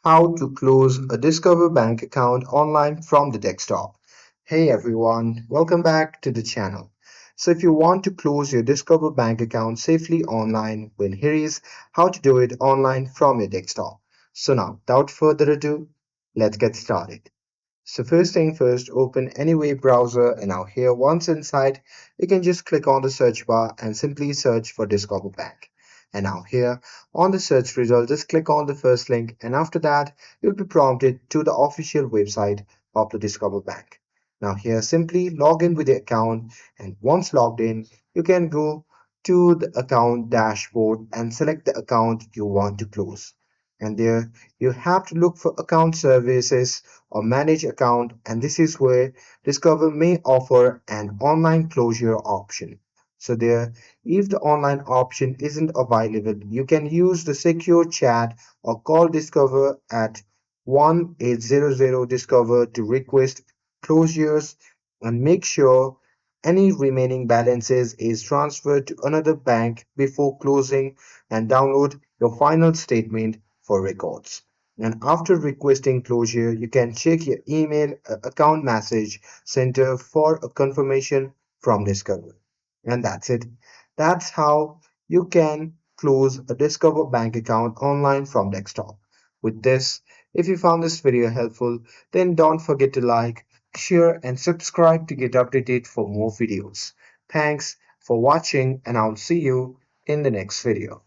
How to close a Discover bank account online from the desktop. Hey everyone, welcome back to the channel. So if you want to close your Discover bank account safely online, well here is how to do it online from your desktop. So now, without further ado, let's get started. So first thing first, open any web browser and now here once inside, you can just click on the search bar and simply search for Discover Bank. And now here on the search result, just click on the first link and after that, you'll be prompted to the official website of the Discover Bank. Now here simply log in with the account and once logged in, you can go to the account dashboard and select the account you want to close. And there you have to look for account services or manage account, and this is where Discover may offer an online closure option. So there, if the online option isn't available, you can use the secure chat or call Discover at 1800 Discover to request closures and make sure any remaining balances is transferred to another bank before closing and download your final statement for records. And after requesting closure, you can check your email account message center for a confirmation from Discover. And that's it. That's how you can close a Discover bank account online from desktop. With this, if you found this video helpful, then don't forget to like, share, and subscribe to get updated for more videos. Thanks for watching, and I'll see you in the next video.